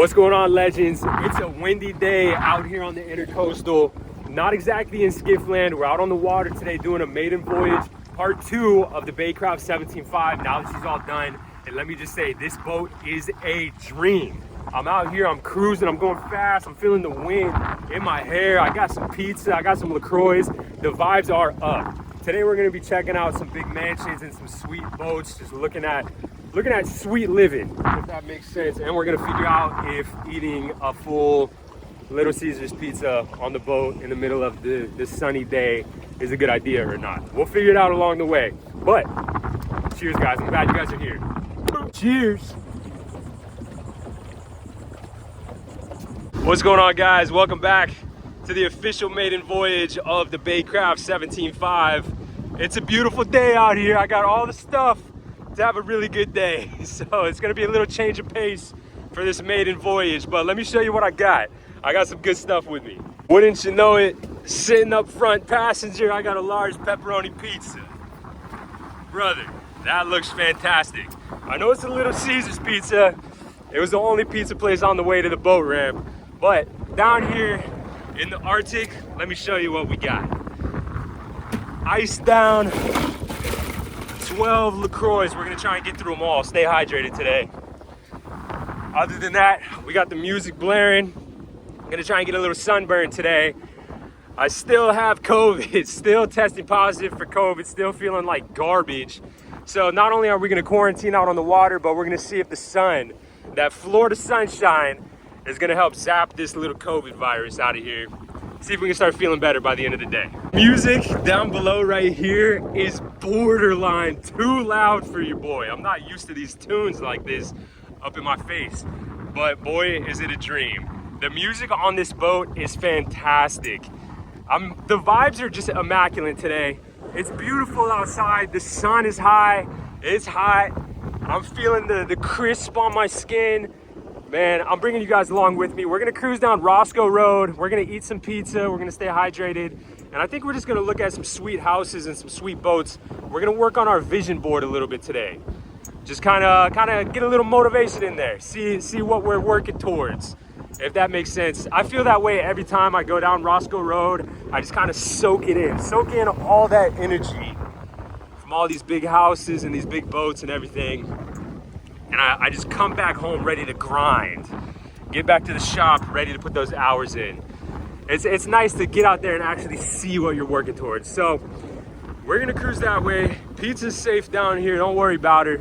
What's going on, legends? It's a windy day out here on the Intercoastal. Not exactly in skiff land. We're out on the water today doing a maiden voyage, part 2 of the Baycraft 17.5. Now that she's all done, and let me just say, this boat is a dream. I'm out here, I'm cruising, I'm going fast, I'm feeling the wind in my hair. I got some pizza, I got some LaCroix. The vibes are up. Today we're gonna be checking out some big mansions and some sweet boats, just looking at sweet living, if that makes sense. And we're gonna figure out if eating a full Little Caesars pizza on the boat in the middle of this sunny day is a good idea or not. We'll figure it out along the way. But cheers, guys. I'm glad you guys are here. Cheers. What's going on, guys? Welcome back to the official maiden voyage of the Baycraft 17.5. It's a beautiful day out here. I got all the stuff to have a really good day. So it's gonna be a little change of pace for this maiden voyage, but let me show you what I got. I got some good stuff with me. Wouldn't you know it, sitting up front passenger, I got a large pepperoni pizza. Brother, that looks fantastic. I know it's a Little Caesars pizza. It was the only pizza place on the way to the boat ramp, but down here in the Arctic, let me show you what we got. Ice down 12 LaCroix. We're gonna try and get through them all. Stay hydrated today. Other than that, we got the music blaring. I'm gonna try and get a little sunburn today. I still have COVID, still testing positive for COVID, still feeling like garbage. So not only are we gonna quarantine out on the water, but we're gonna see if the sun, that Florida sunshine, is gonna help zap this little COVID virus out of here. See if we can start feeling better by the end of the day. Music down below right here is borderline too loud for your boy. I'm not used to these tunes like this up in my face, but boy, is it a dream. The music on this boat is fantastic. The vibes are just immaculate today. It's beautiful outside. The sun is high, it's hot. I'm feeling the crisp on my skin. Man, I'm bringing you guys along with me. We're gonna cruise down Rosco Road. We're gonna eat some pizza. We're gonna stay hydrated. And I think we're just gonna look at some sweet houses and some sweet boats. We're gonna work on our vision board a little bit today. Just kind of get a little motivation in there. See what we're working towards, if that makes sense. I feel that way every time I go down Rosco Road. I just kind of soak in all that energy from all these big houses and these big boats and everything. And I just come back home ready to grind, get back to the shop, ready to put those hours in. It's nice to get out there and actually see what you're working towards. So we're gonna cruise that way. Pizza's safe down here, don't worry about her.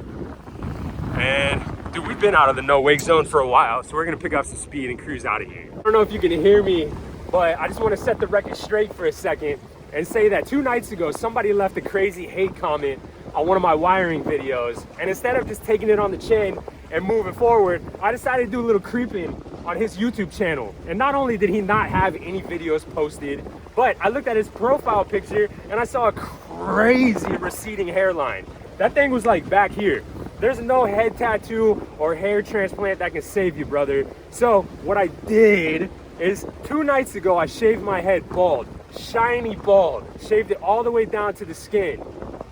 And dude, we've been out of the no wake zone for a while, so we're gonna pick up some speed and cruise out of here. I don't know if you can hear me, but I just wanna set the record straight for a second and say that 2 nights ago, somebody left a crazy hate comment on one of my wiring videos, and instead of just taking it on the chin and moving forward, I decided to do a little creeping on his YouTube channel. And not only did he not have any videos posted, but I looked at his profile picture and I saw a crazy receding hairline. That thing was like back here. There's no head tattoo or hair transplant that can save you, brother. So what I did is 2 nights ago, I shaved my head bald, shiny bald, shaved it all the way down to the skin.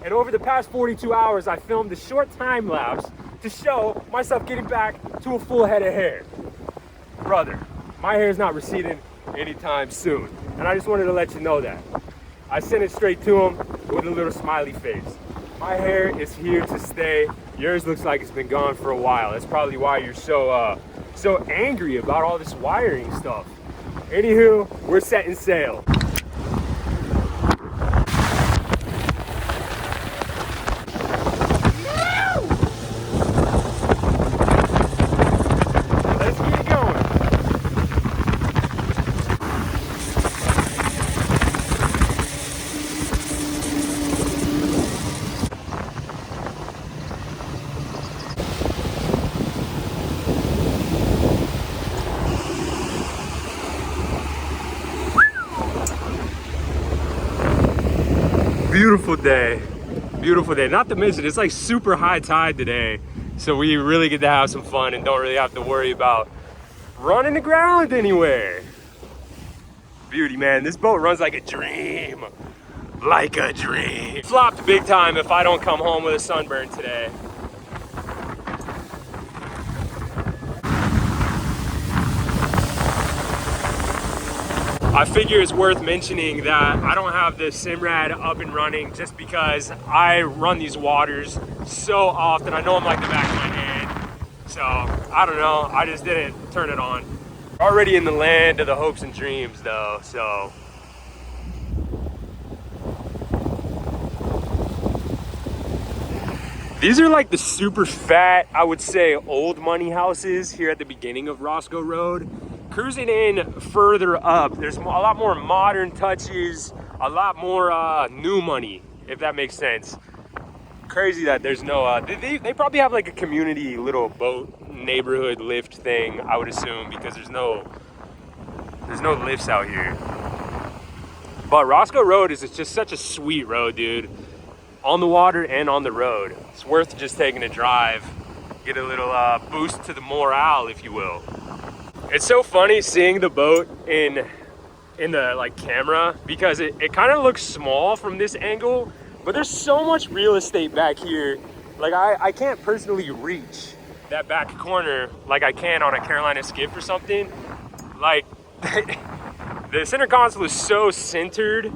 And over the past 42 hours, I filmed a short time lapse to show myself getting back to a full head of hair. Brother, my hair is not receding anytime soon. And I just wanted to let you know that. I sent it straight to him with a little smiley face. My hair is here to stay. Yours looks like it's been gone for a while. That's probably why you're so angry about all this wiring stuff. Anywho, we're setting sail. Beautiful day. Not to mention, it's like super high tide today, so we really get to have some fun and don't really have to worry about running the ground anywhere. Beauty, man. This boat runs like a dream. Like a dream. Flopped big time if I don't come home with a sunburn today. I figure it's worth mentioning that I don't have the Simrad up and running just because I run these waters so often. I know I'm like the back of my hand. So, I don't know. I just didn't turn it on. Already in the land of the hopes and dreams though, so. These are like the super fat, I would say, old money houses here at the beginning of Rosco Road. Cruising in further up, there's a lot more modern touches, a lot more new money, if that makes sense. Crazy that there's no, they probably have like a community little boat neighborhood lift thing, I would assume, because there's no lifts out here. But Rosco Road is just such a sweet road, dude. On the water and on the road. It's worth just taking a drive, get a little boost to the morale, if you will. It's so funny seeing the boat in the like camera because it kind of looks small from this angle, but there's so much real estate back here. Like I can't personally reach that back corner like I can on a Carolina skiff or something. Like the center console is so centered.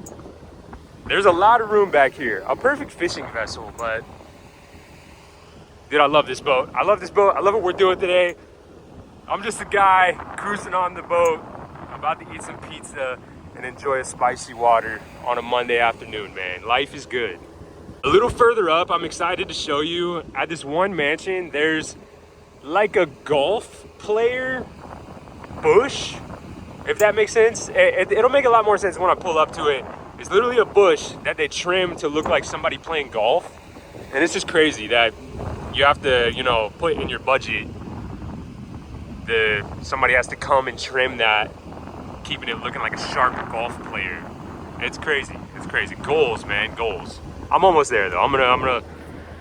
There's a lot of room back here. A perfect fishing vessel, but dude, I love this boat. I love this boat. I love what we're doing today. I'm just a guy cruising on the boat, about to eat some pizza and enjoy a spicy water on a Monday afternoon, man. Life is good. A little further up, I'm excited to show you at this one mansion, there's like a golf player bush, if that makes sense. It'll make a lot more sense when I pull up to it. It's literally a bush that they trim to look like somebody playing golf. And it's just crazy that you have to, you know, put in your budget. Somebody has to come and trim that, keeping it looking like a sharp golf player. It's crazy. It's crazy. Goals, man, goals. I'm almost there though. I'm gonna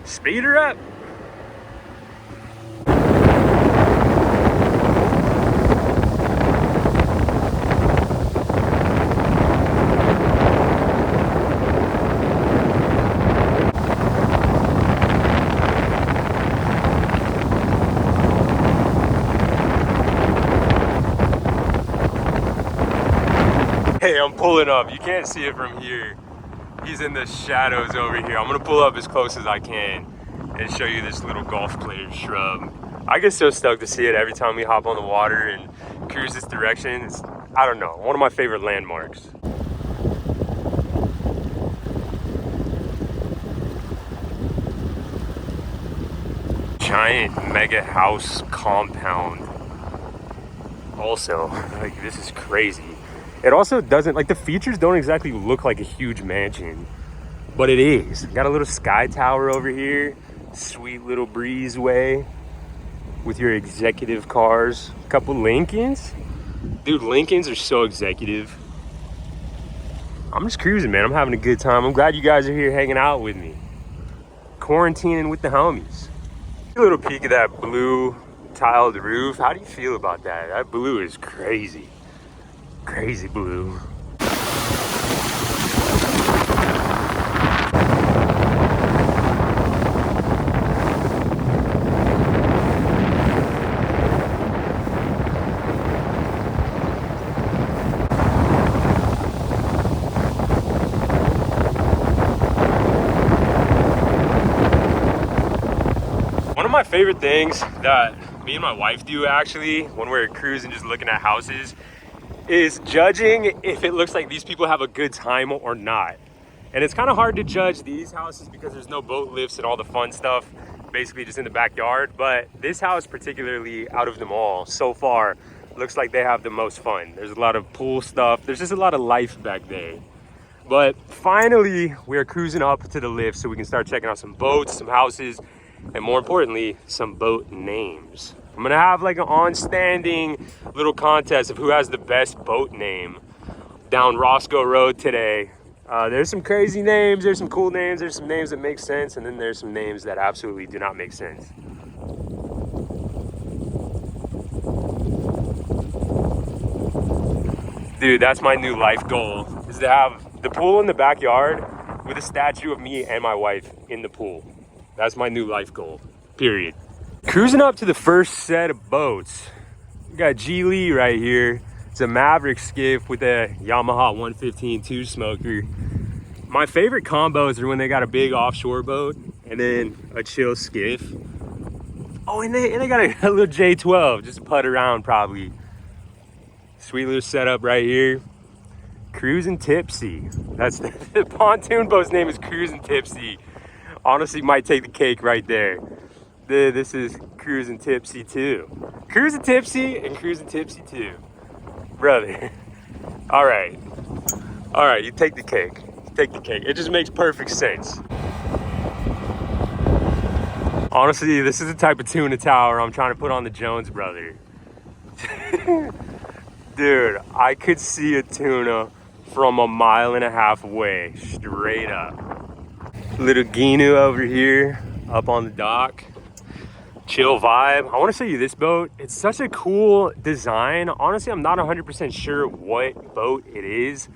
speed her up. Hey, I'm pulling up. You can't see it from here. He's in the shadows over here. I'm gonna pull up as close as I can and show you this little golf player shrub. I get so stoked to see it every time we hop on the water and cruise this direction. It's, I don't know, one of my favorite landmarks. Giant mega house compound. Also, like, this is crazy. It also doesn't, like, the features don't exactly look like a huge mansion, but it is. Got a little sky tower over here, sweet little breezeway with your executive cars. A couple Lincolns. Dude, Lincolns are so executive. I'm just cruising, man. I'm having a good time. I'm glad you guys are here hanging out with me. Quarantining with the homies. A little peek of that blue tiled roof. How do you feel about that? That blue is crazy. Crazy blue. One of my favorite things that me and my wife do actually when we're cruising just looking at houses is judging if it looks like these people have a good time or not. And it's kind of hard to judge these houses because there's no boat lifts and all the fun stuff, basically just in the backyard. But this house, particularly out of them all so far, looks like they have the most fun. There's a lot of pool stuff. There's just a lot of life back there. But finally, we're cruising up to the lift so we can start checking out some boats, some houses, and more importantly, some boat names. I'm gonna have like an on-standing little contest of who has the best boat name down Rosco Road today. There's some crazy names, there's some cool names, there's some names that make sense, and then there's some names that absolutely do not make sense. Dude, that's my new life goal, is to have the pool in the backyard with a statue of me and my wife in the pool. That's my new life goal, period. Cruising up to the first set of boats. We got G Lee right here. It's a Maverick skiff with a Yamaha 115 two smoker. My favorite combos are when they got a big offshore boat and then a chill skiff. Oh, and they got a little J12 just to putt around probably. Sweet little setup right here. Cruisin' Tipsy. That's the pontoon boat's name is Cruisin' Tipsy. Honestly, might take the cake right there. This is Cruisin' Tipsy 2. Cruisin' Tipsy and Cruisin' Tipsy 2. Brother. All right, you take the cake. Take the cake. It just makes perfect sense. Honestly, this is the type of tuna tower I'm trying to put on the Jones brother. Dude, I could see a tuna from 1.5 miles away, straight up. Little Ginu over here, up on the dock. Chill vibe. I want to show you this boat. It's such a cool design. Honestly, I'm not 100% sure what boat it is.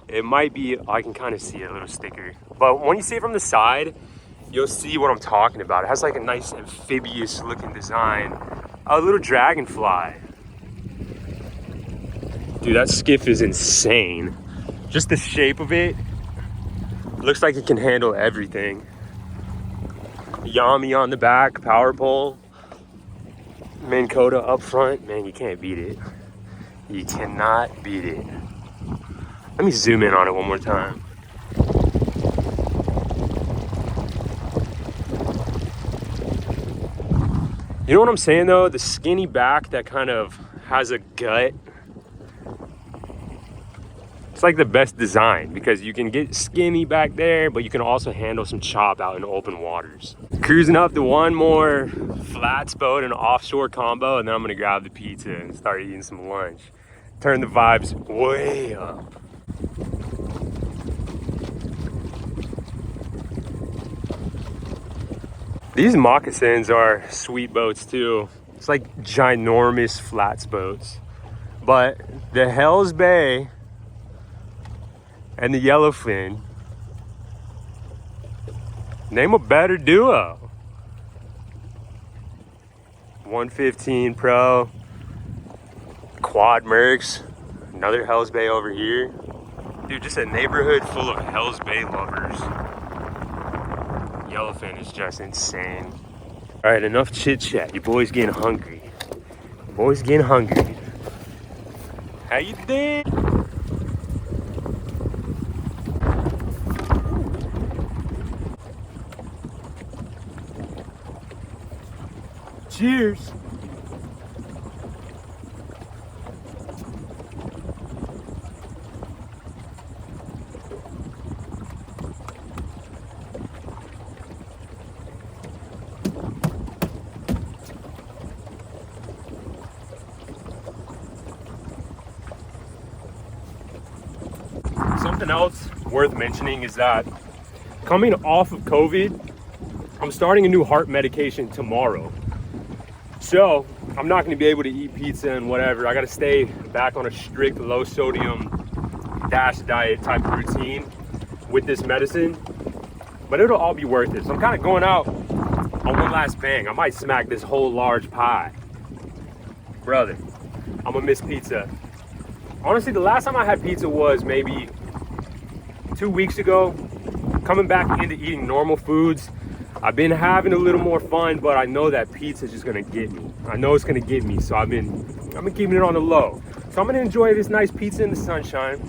It might be, I can kind of see a little sticker. But when you see it from the side, you'll see what I'm talking about. It has like a nice amphibious looking design. A little dragonfly. Dude, that skiff is insane. Just the shape of it. Looks like it can handle everything. Yami on the back, power pole. Minn Kota up front. Man, you can't beat it. You cannot beat it. Let me zoom in on it one more time. You know what I'm saying though? The skinny back that kind of has a gut. It's like the best design because you can get skinny back there, but you can also handle some chop out in open waters. Cruising up to one more flats boat and offshore combo, and then I'm gonna grab the pizza and start eating some lunch. Turn the vibes way up. These moccasins are sweet boats too. It's like ginormous flats boats. But the Hells Bay and the Yellowfin, name a better duo. 115 Pro, quad Mercs, another Hells Bay over here. Dude, just a neighborhood full of Hells Bay lovers. Yellowfin is just insane. All right, enough chit chat. Your boy's getting hungry. Your boy's getting hungry. How you doing? Cheers. Something else worth mentioning is that coming off of COVID, I'm starting a new heart medication tomorrow. So I'm not going to be able to eat pizza and whatever. I got to stay back on a strict low sodium DASH diet type of routine with this medicine, but it'll all be worth it. So I'm kind of going out on one last bang. I might smack this whole large pie. Brother, I'm gonna miss pizza. Honestly, the last time I had pizza was maybe 2 weeks ago. Coming back into eating normal foods, I've been having a little more fun, but I know that pizza is just gonna get me. I know it's gonna get me, so I've been keeping it on the low. So I'm gonna enjoy this nice pizza in the sunshine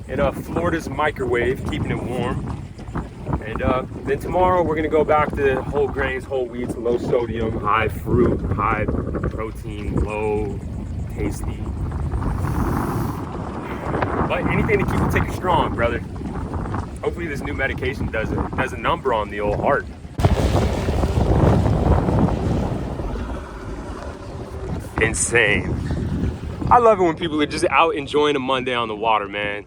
in Florida's microwave, keeping it warm. And then tomorrow we're gonna go back to whole grains, whole wheats, low sodium, high fruit, high protein, low tasty. But anything to keep the ticker strong, brother. Hopefully this new medication does a number on the old heart. Insane. I love it when people are just out enjoying a Monday on the water, man.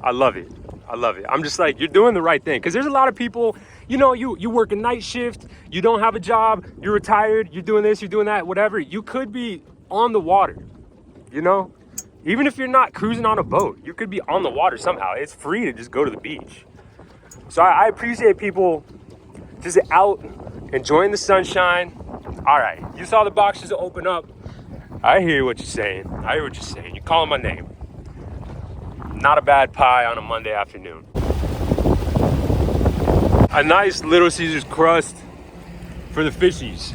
I love it. I love it. I'm just like, you're doing the right thing. Because there's a lot of people, you know, you work a night shift, you don't have a job, you're retired, you're doing this, you're doing that, whatever. You could be on the water, you know? Even if you're not cruising on a boat, you could be on the water somehow. It's free to just go to the beach. So I appreciate people just out enjoying the sunshine. All right, you saw the boxes open up. I hear what you're saying. I hear what you're saying. You're calling my name. Not a bad pie on a Monday afternoon. A nice Little Caesars crust for the fishies.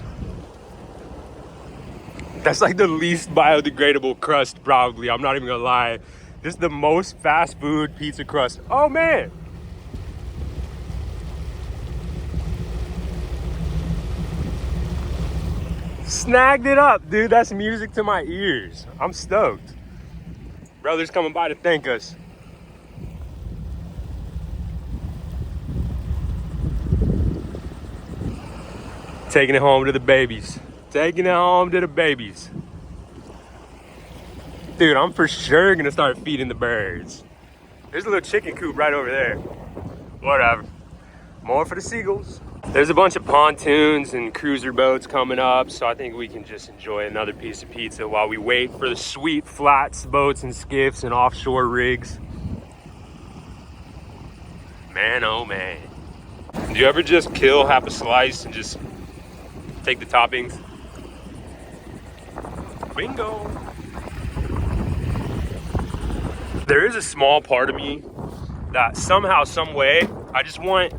That's like the least biodegradable crust probably. I'm not even gonna lie. This is the most fast food pizza crust. Oh man. Snagged it up, dude. That's music to my ears. I'm stoked. Brother's coming by to thank us. Taking it home to the babies. Taking it home to the babies. Dude, I'm for sure gonna start feeding the birds. There's a little chicken coop right over there. Whatever. More for the seagulls. There's a bunch of pontoons and cruiser boats coming up, so I think we can just enjoy another piece of pizza while we wait for the sweet flats, boats and skiffs and offshore rigs. Man, oh man. Do you ever just kill half a slice and just take the toppings? Bingo. There is a small part of me that somehow, some way, I just want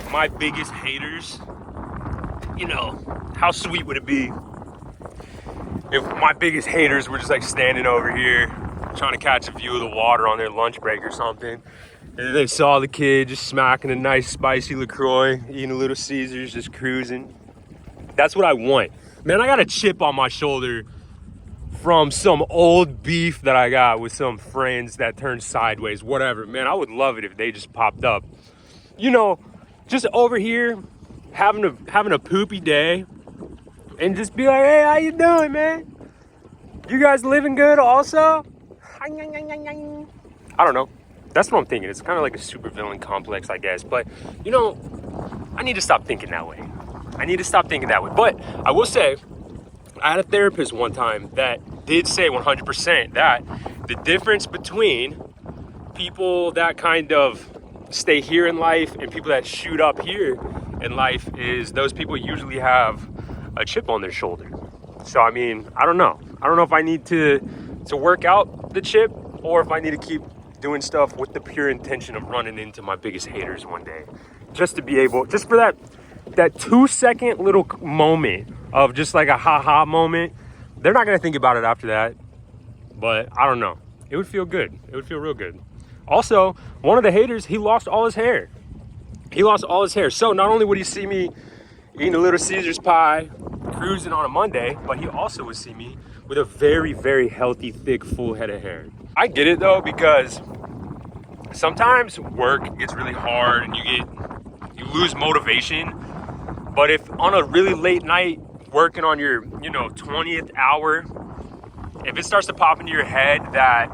my biggest haters, you know, how sweet would it be if my biggest haters were just like standing over here trying to catch a view of the water on their lunch break or something, and they saw the kid just smacking a nice spicy LaCroix, eating a Little Caesars, just cruising. That's what I want. Man, I got a chip on my shoulder from some old beef that I got with some friends that turned sideways, whatever. Man, I would love it if they just popped up. You know, just over here having a poopy day and just be like, hey, how you doing, man? You guys living good also? I don't know. That's what I'm thinking. It's kind of like a supervillain complex, I guess. But, you know, I need to stop thinking that way. But I will say, I had a therapist one time that did say 100% that the difference between people that kind of stay here in life and people that shoot up here in life is those people usually have a chip on their shoulder. So, I mean, I don't know if I need to work out the chip or if I need to keep doing stuff with the pure intention of running into my biggest haters one day. Just to be able, just for that 2-second little moment of just like a ha-ha moment. They're not gonna think about it after that, but I don't know. It would feel good. It would feel real good. Also, one of the haters, he lost all his hair. So not only would he see me eating a Little Caesars pie, cruising on a Monday, but he also would see me with a very, very healthy, thick, full head of hair. I get it though, because sometimes work gets really hard and you lose motivation. But if on a really late night, working on your, 20th hour, if it starts to pop into your head that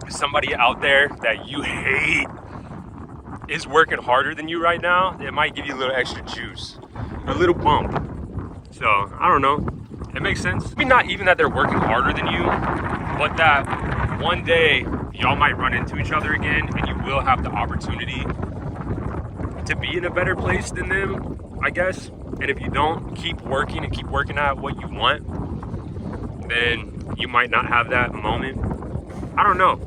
somebody out there that you hate is working harder than you right now, it might give you a little extra juice, a little bump. So, I don't know. It makes sense. I mean, not even that they're working harder than you, but that one day y'all might run into each other again and you will have the opportunity to be in a better place than them, I guess. And if you don't keep working at what you want, then you might not have that moment. I don't know.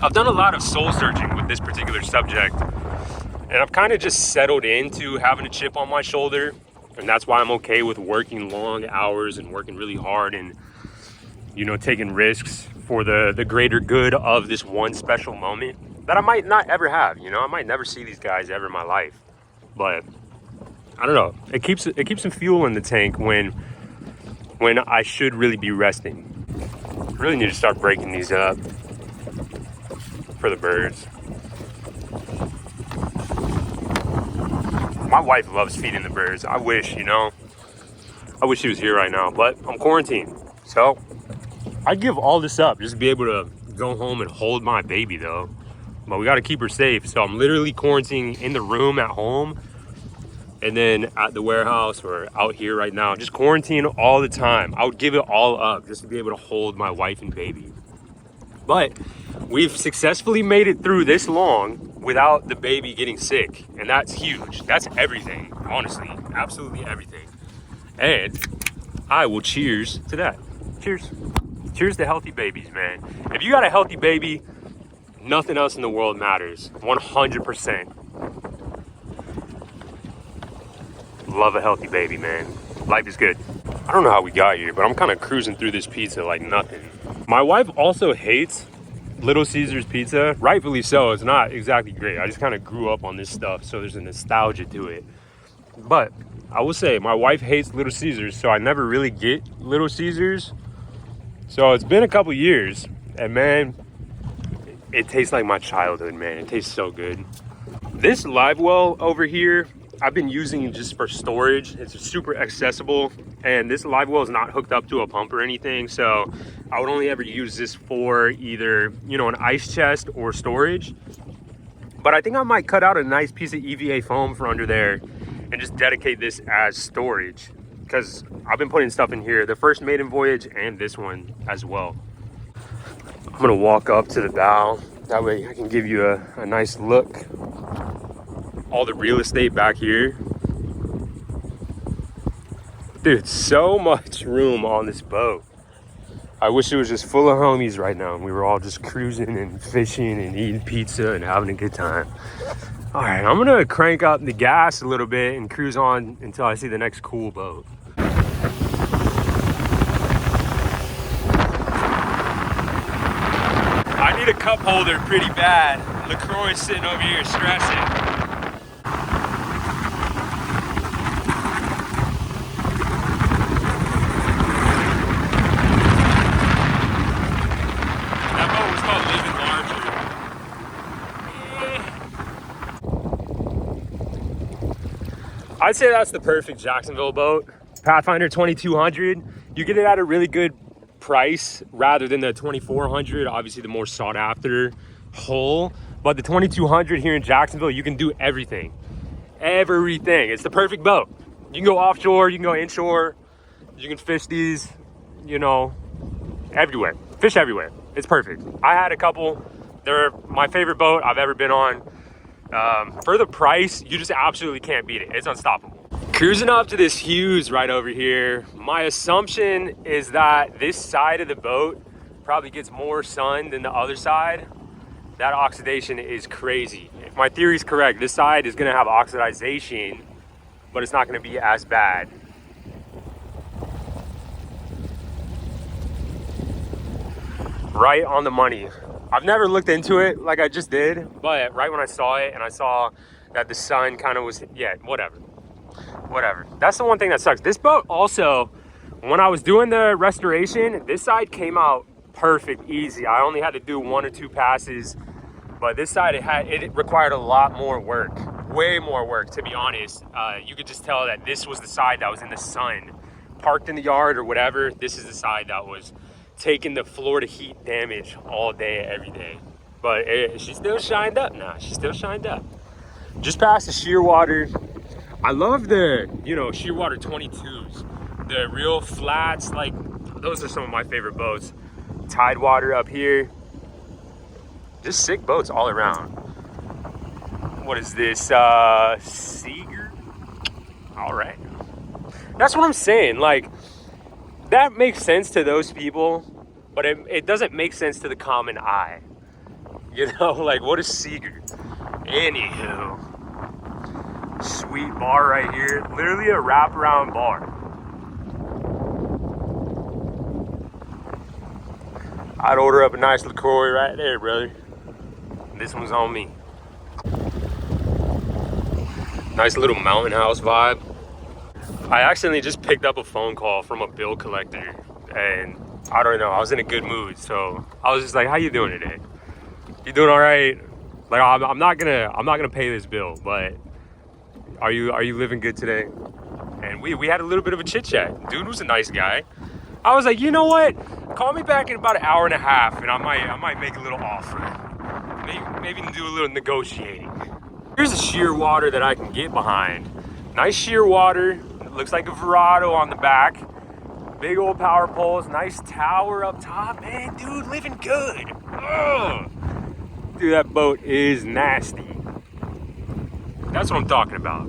I've done a lot of soul searching with this particular subject, and I've kind of just settled into having a chip on my shoulder, and that's why I'm okay with working long hours and working really hard and, taking risks for the greater good of this one special moment that I might not ever have. I might never see these guys ever in my life, but I don't know. It keeps some fuel in the tank when I should really be resting. I really need to start breaking these up for the birds. My wife loves feeding the birds. I wish she was here right now, but I'm quarantined. So I'd give all this up just to be able to go home and hold my baby though. But we got to keep her safe. So I'm literally quarantining in the room at home, and then at the warehouse or out here right now, just quarantine all the time. I would give it all up just to be able to hold my wife and baby. But we've successfully made it through this long without the baby getting sick. And that's huge. That's everything, honestly, absolutely everything. And I will cheers to that. Cheers. Cheers to healthy babies, man. If you got a healthy baby, nothing else in the world matters. 100%. Love a healthy baby, man. Life is good. I don't know how we got here, but I'm kind of cruising through this pizza like nothing. My wife also hates Little Caesars pizza. Rightfully so. It's not exactly great. I just kind of grew up on this stuff, so there's a nostalgia to it. But I will say, my wife hates Little Caesars, so I never really get Little Caesars. So it's been a couple years, and man, it tastes like my childhood, man. It tastes so good. This live well over here, I've been using it just for storage. It's super accessible, and this live well is not hooked up to a pump or anything, so I would only ever use this for either, you know, an ice chest or storage. But I think I might cut out a nice piece of EVA foam for under there and just dedicate this as storage, because I've been putting stuff in here, the first maiden voyage and this one as well. I'm gonna walk up to the bow, that way I can give you a nice look. All the real estate back here. Dude, so much room on this boat. I wish it was just full of homies right now and we were all just cruising and fishing and eating pizza and having a good time. All right, I'm gonna crank up the gas a little bit and cruise on until I see the next cool boat. I need a cup holder pretty bad. LaCroix is sitting over here stressing. I'd say that's the perfect Jacksonville boat. Pathfinder 2200. You get it at a really good price rather than the 2400, obviously the more sought after hull. But the 2200 here in Jacksonville, you can do everything. Everything. It's the perfect boat. You can go offshore, you can go inshore, you can fish these, you know, everywhere. Fish everywhere. It's perfect. I had a couple. They're my favorite boat I've ever been on. For the price, you just absolutely can't beat it. It's unstoppable. Cruising up to this Hughes right over here. My assumption is that this side of the boat probably gets more sun than the other side. That oxidation is crazy. If my theory is correct, this side is gonna have oxidization, but it's not gonna be as bad. Right on the money. I've never looked into it like I just did, but right when I saw it and I saw that the sun kind of was, yeah, whatever. That's the one thing that sucks. This boat also, when I was doing the restoration, this side came out perfect, easy. I only had to do 1 or 2 passes, but this side, it required a lot more work, way more work, to be honest. You could just tell that this was the side that was in the sun, parked in the yard or whatever. This is the side that was taking the Florida heat damage all day, every day. But she still shined up now. She still shined up. Just past the Shearwater. I love the, you know, Shearwater 22s. The real flats, like, those are some of my favorite boats. Tidewater up here. Just sick boats all around. What is this, Seager? All right. That's what I'm saying, like, that makes sense to those people, but it doesn't make sense to the common eye. You know, like, what is Seager? Anywho, sweet bar right here. Literally a wraparound bar. I'd order up a nice LaCroix right there, brother. This one's on me. Nice little mountain house vibe. I accidentally just picked up a phone call from a bill collector, and I don't know, I was in a good mood, so I was just like, how you doing today? You doing all right? Like, I'm not gonna pay this bill, but are you living good today? And we had a little bit of a chit chat. Dude was a nice guy. I was like, you know what? Call me back in about an hour and a half, and I might make a little offer. Maybe do a little negotiating. Here's a Shearwater that I can get behind. Nice Shearwater. Looks like a Verado on the back. Big old power poles, nice tower up top. Man, dude, living good. Ugh. Dude, that boat is nasty. That's what I'm talking about.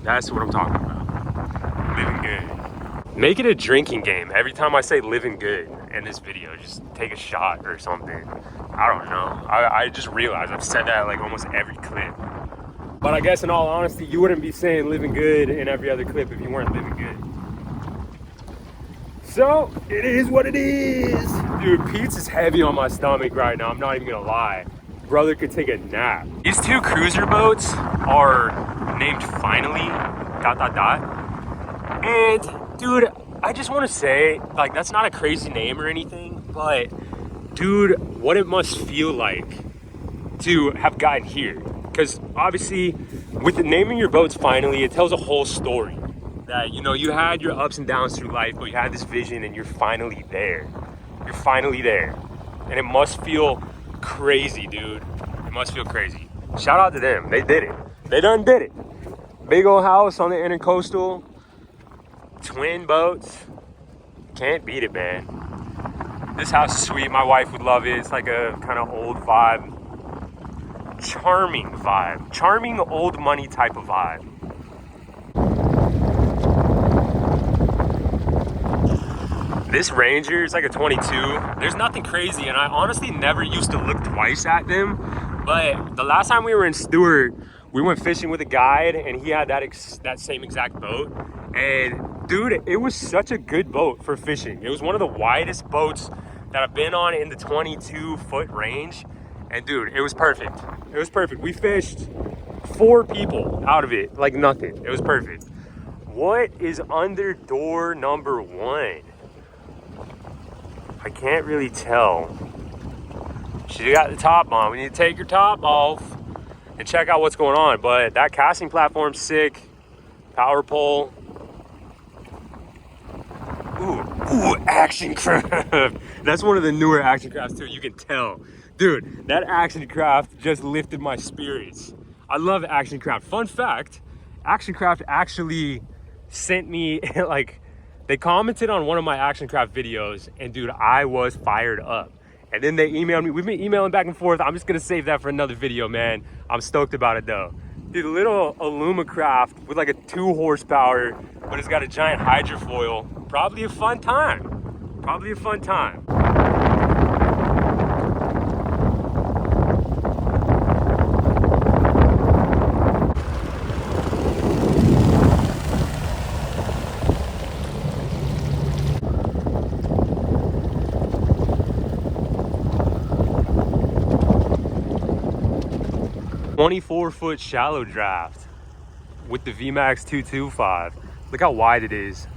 That's what I'm talking about. Living good. Make it a drinking game. Every time I say living good in this video, just take a shot or something. I don't know. I just realized I've said that like almost every clip. But I guess in all honesty, you wouldn't be saying living good in every other clip if you weren't living good. So, it is what it is. Dude, pizza's heavy on my stomach right now. I'm not even gonna lie. Brother could take a nap. These two cruiser boats are named Finally, ... And dude, I just want to say, like, that's not a crazy name or anything, but dude, what it must feel like to have gotten here. Because obviously, with the naming your boats Finally, it tells a whole story. That, you know, you had your ups and downs through life, but you had this vision and you're finally there. You're finally there. And it must feel crazy, dude. It must feel crazy. Shout out to them. They did it. They done did it. Big old house on the intercoastal. Twin boats. Can't beat it, man. This house is sweet. My wife would love it. It's like a kind of old vibe. Charming vibe. Charming old money type of vibe. This Ranger is like a 22. There's nothing crazy, and I honestly never used to look twice at them. But the last time we were in Stewart, we went fishing with a guide, and he had that same exact boat. And dude, it was such a good boat for fishing. It was one of the widest boats that I've been on in the 22-foot range. And dude, it was perfect. It was perfect. We fished 4 people out of it, like nothing. It was perfect. What is under door number 1? I can't really tell. She got the top on. We need to take your top off and check out what's going on. But that casting platform's sick. Power pole. Ooh, action craft. That's one of the newer action crafts too. You can tell. Dude, that action craft just lifted my spirits. I love action craft. Fun fact, action craft actually sent me like, they commented on one of my action craft videos, and dude, I was fired up. And then they emailed me. We've been emailing back and forth. I'm just gonna save that for another video, man. I'm stoked about it though. Dude, a little Alumacraft with like a 2 horsepower, but it's got a giant hydrofoil. Probably a fun time. Probably a fun time. 24-foot shallow draft with the VMAX 225. Look how wide it is.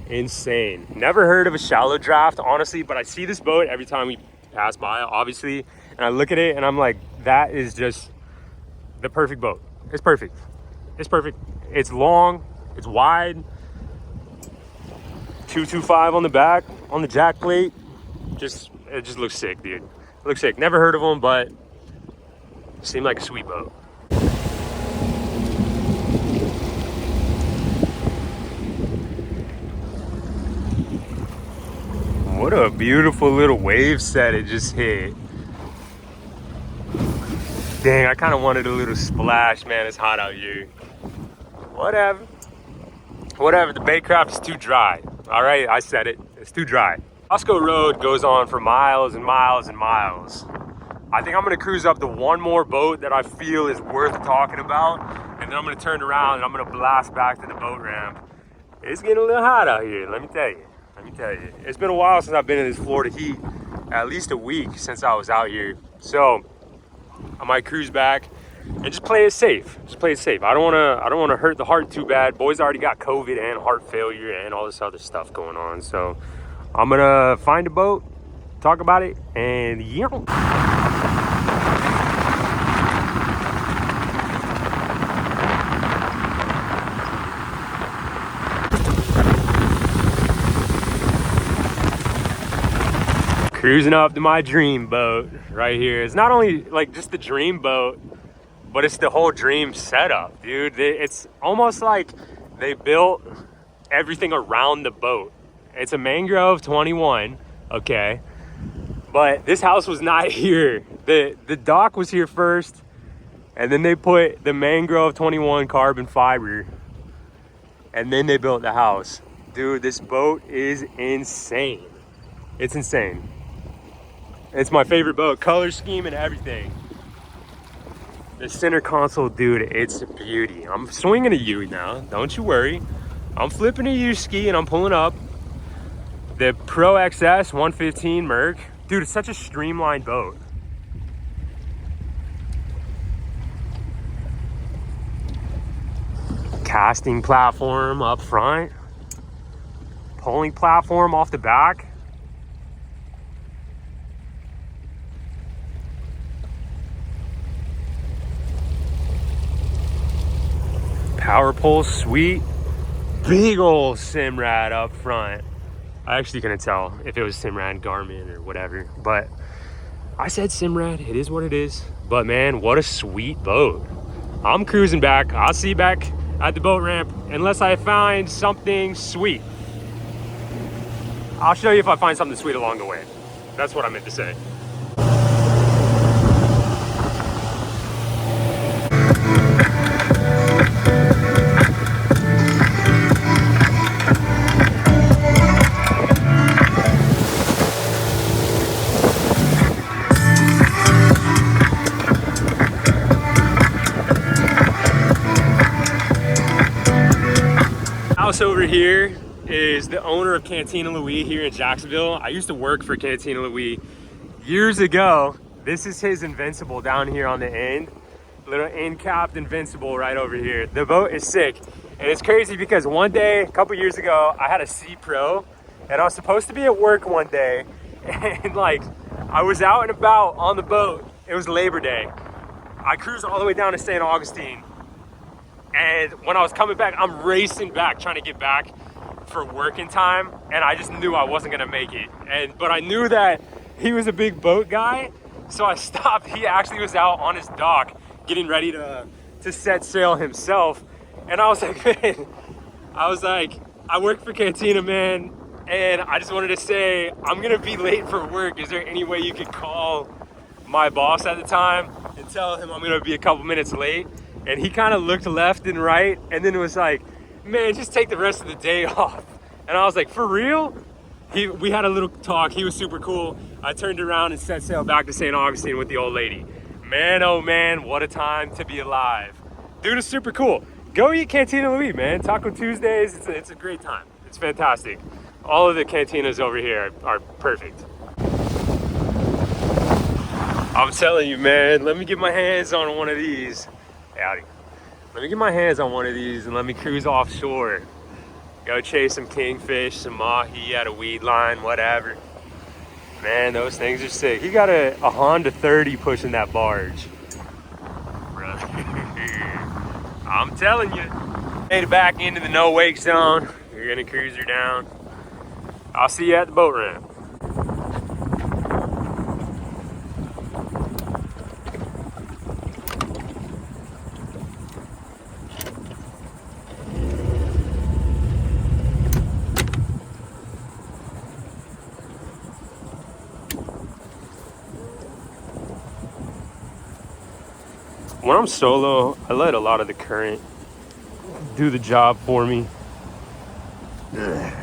Insane. Never heard of a shallow draft, honestly, but I see this boat every time we pass by, obviously, and I look at it and I'm like, that is just the perfect boat. It's perfect. It's perfect. It's long, it's wide. 225 on the back, on the jack plate. It just looks sick, dude. It looks sick. Never heard of them, but seemed like a sweet boat. What a beautiful little wave set it just hit. Dang, I kind of wanted a little splash, man. It's hot out here. Whatever. Whatever, the Baycraft is too dry. All right, I said it. It's too dry. Rosco Road goes on for miles and miles and miles. I think I'm gonna cruise up to one more boat that I feel is worth talking about, and then I'm gonna turn around and I'm gonna blast back to the boat ramp. It's getting a little hot out here, let me tell you. Let me tell you. It's been a while since I've been in this Florida heat, at least a week since I was out here. So I might cruise back and just play it safe. Just play it safe. I don't wanna hurt the heart too bad. Boys already got COVID and heart failure and all this other stuff going on. So I'm gonna find a boat, talk about it, and yeah. Cruising up to my dream boat right here. It's not only like just the dream boat, but it's the whole dream setup, dude. It's almost like they built everything around the boat. It's a Mangrove 21, okay? But this house was not here. The dock was here first, and then they put the Mangrove 21 carbon fiber, and then they built the house. Dude, this boat is insane. It's insane. It's my favorite boat, color scheme and everything. The center console, dude, it's a beauty. I'm swinging a U now, don't you worry. I'm flipping a U ski and I'm pulling up. The Pro XS 115 Merc. Dude, it's such a streamlined boat. Casting platform up front. Pulling platform off the back. Power pole, sweet. Big old Simrad up front. I actually couldn't tell if it was Simrad, Garmin, or whatever, but I said Simrad. It is what it is. But man, what a sweet boat. I'm cruising back. I'll see you back at the boat ramp unless I find something sweet. I'll show you if I find something sweet along the way. That's what I meant to say. Over here is the owner of Cantina Louis here in Jacksonville. I used to work for Cantina Louis years ago. This is his Invincible down here on the end. Little end capped Invincible right over here. The boat is sick. And it's crazy because one day, a couple years ago, I had a C Pro and I was supposed to be at work one day. And like, I was out and about on the boat. It was Labor Day. I cruised all the way down to St. Augustine. And when I was coming back, I'm racing back, trying to get back for working time. And I just knew I wasn't gonna make it. But I knew that he was a big boat guy. So I stopped. He actually was out on his dock getting ready to set sail himself. And I was like, man, I work for Cantina, man. And I just wanted to say, I'm gonna be late for work. Is there any way you could call my boss at the time and tell him I'm gonna be a couple minutes late? And he kind of looked left and right and then it was like, man, just take the rest of the day off. And I was like, for real? We had a little talk. He was super cool. I turned around and set sail back to St. Augustine with the old lady. Man, oh man, what a time to be alive. Dude is super cool. Go eat Cantina Louis, man. Taco Tuesdays, it's a great time. It's fantastic. All of the cantinas over here are perfect. I'm telling you, man, let me get my hands on one of these. Howdy. Let me get my hands on one of these and let me cruise offshore. Go chase some kingfish, some mahi at a weed line, whatever. Man, those things are sick. He got a Honda 30 pushing that barge. Brother. I'm telling you. Made it back into the no wake zone. You're gonna cruise her down. I'll see you at the boat ramp. When I'm solo, I let a lot of the current do the job for me. Ugh.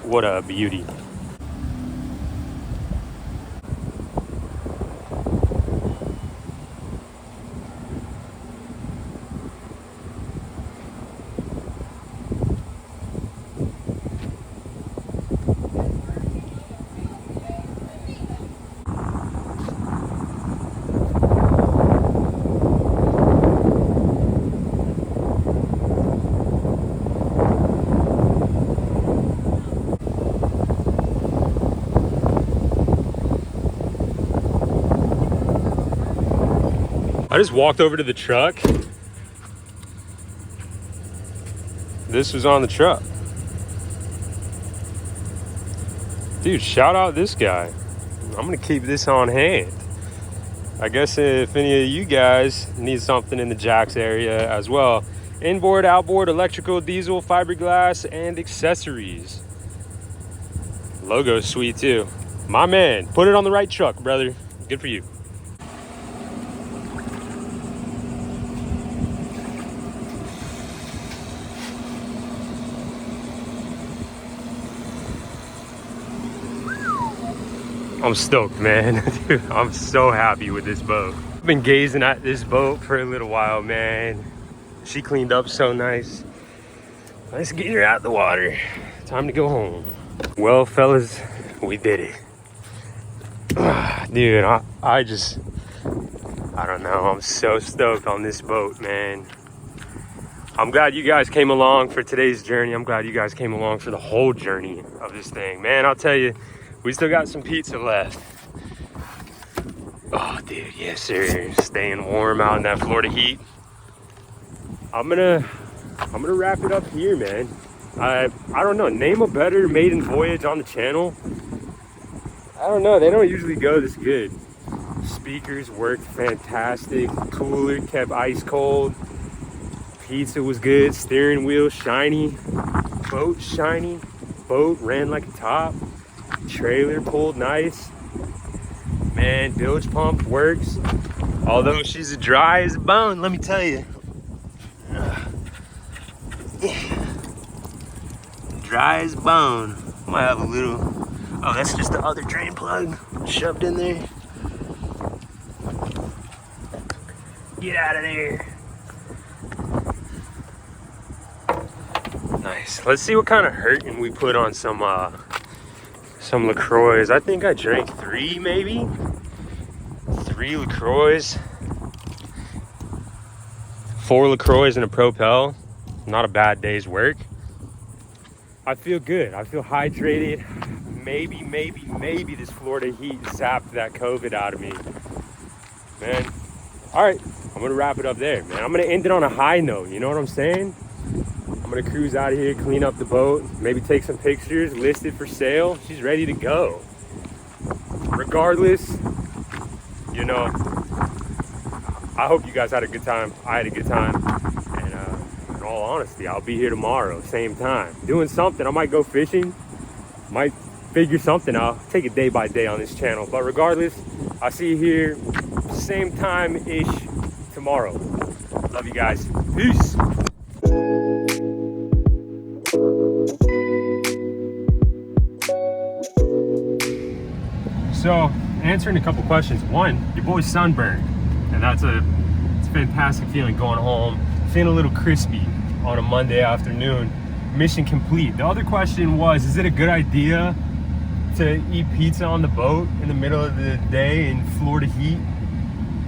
What a beauty. I just walked over to the truck. This was on the truck. Dude, shout out this guy. I'm gonna keep this on hand. I guess if any of you guys need something in the Jax area as well. Inboard, outboard, electrical, diesel, fiberglass, and accessories. Logo's sweet too. My man, put it on the right truck, brother. Good for you. I'm stoked, man. Dude, I'm so happy with this boat. I've been gazing at this boat for a little while, man. She cleaned up so nice. Let's get her out the water. Time to go home. Well, fellas, we did it. Dude, I don't know. I'm so stoked on this boat, man. I'm glad you guys came along for today's journey. I'm glad you guys came along for the whole journey of this thing. Man, I'll tell you, we still got some pizza left. Oh, dude, yes, sir. Staying warm out in that Florida heat. I'm gonna wrap it up here, man. I don't know. Name a better maiden voyage on the channel. I don't know. They don't usually go this good. Speakers worked fantastic. Cooler kept ice cold. Pizza was good. Steering wheel shiny. Boat shiny. Boat ran like a top. Trailer pulled nice. Man, bilge pump works. Although she's as dry as a bone, let me tell you. Dry as a bone. Might have a little. Oh, that's just the other drain plug shoved in there. Get out of there. Nice. Let's see what kind of hurting we put on some LaCroix. I think I drank 3, maybe 3 LaCroix, 4 LaCroix and a Propel. Not a bad day's work. I feel good. I feel hydrated. Maybe this Florida heat zapped that COVID out of me, man. All right, I'm gonna wrap it up there, man. I'm gonna end it on a high note. You know what I'm saying? I'm gonna cruise out of here, clean up the boat, maybe take some pictures, list it for sale. She's ready to go. Regardless, you know, I hope you guys had a good time. I had a good time. And in all honesty, I'll be here tomorrow, same time. Doing something. I might go fishing, might figure something out. Take it day by day on this channel. But regardless, I'll see you here same time-ish tomorrow. Love you guys. Peace. So, answering a couple questions. One, your boy's sunburned, and it's a fantastic feeling going home, feeling a little crispy on a Monday afternoon. Mission complete. The other question was, is it a good idea to eat pizza on the boat in the middle of the day in Florida heat?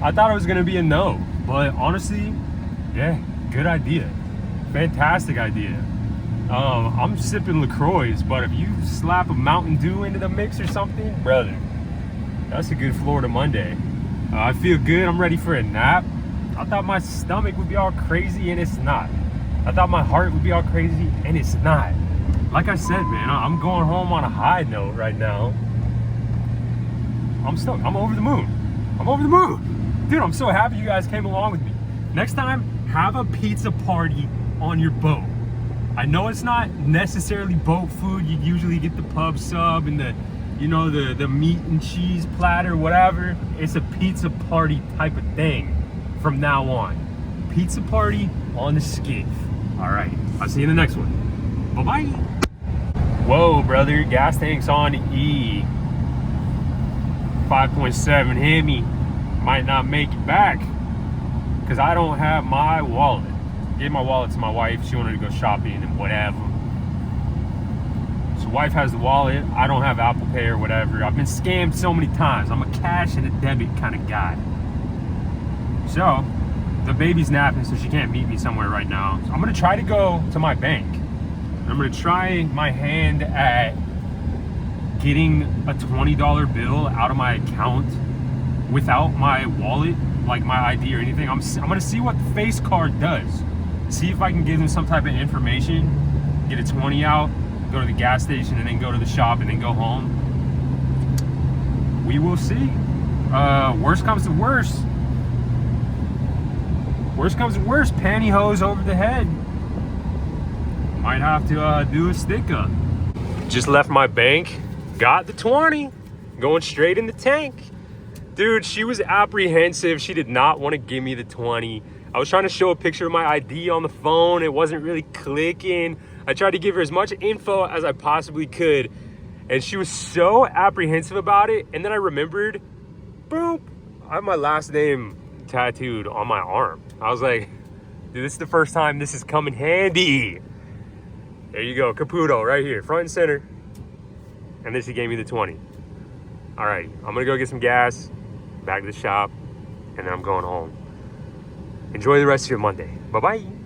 I thought it was gonna be a no, but honestly, yeah, good idea. Fantastic idea. I'm sipping LaCroix, but if you slap a Mountain Dew into the mix or something, brother, that's a good Florida Monday. I feel good. I'm ready for a nap. I thought my stomach would be all crazy, and it's not. I thought my heart would be all crazy, and it's not. Like I said, man, I'm going home on a high note right now. I'm stoked. I'm over the moon. I'm over the moon. Dude, I'm so happy you guys came along with me. Next time, have a pizza party on your boat. I know it's not necessarily boat food. You usually get the pub sub and the, you know, the meat and cheese platter, whatever. It's a pizza party type of thing from now on. Pizza party on the skiff. All right, I'll see you in the next one. Bye-bye. Whoa, brother, gas tank's on E. 5.7 hit me. Might not make it back because I don't have my wallet. Gave my wallet to my wife. She wanted to go shopping and whatever. So wife has the wallet. I don't have Apple Pay or whatever. I've been scammed so many times. I'm a cash and a debit kind of guy. So the baby's napping, so she can't meet me somewhere right now. So I'm gonna try to go to my bank. I'm gonna try my hand at getting a $20 bill out of my account without my wallet, like my ID or anything. I'm gonna see what the face card does. See if I can give them some type of information, get a 20 out, go to the gas station, and then go to the shop, and then go home. We will see. Worst comes to worst. Worst comes to worst, pantyhose over the head. Might have to do a stick up. Just left my bank, got the 20, going straight in the tank. Dude, she was apprehensive. She did not want to give me the 20. I was trying to show a picture of my ID on the phone. It wasn't really clicking. I tried to give her as much info as I possibly could. And she was so apprehensive about it. And then I remembered, boom, I have my last name tattooed on my arm. I was like, dude, this is the first time this has come in handy. There you go, Caputo, right here, front and center. And then she gave me the 20. All right, I'm gonna go get some gas, back to the shop, and then I'm going home. Enjoy the rest of your Monday. Bye-bye.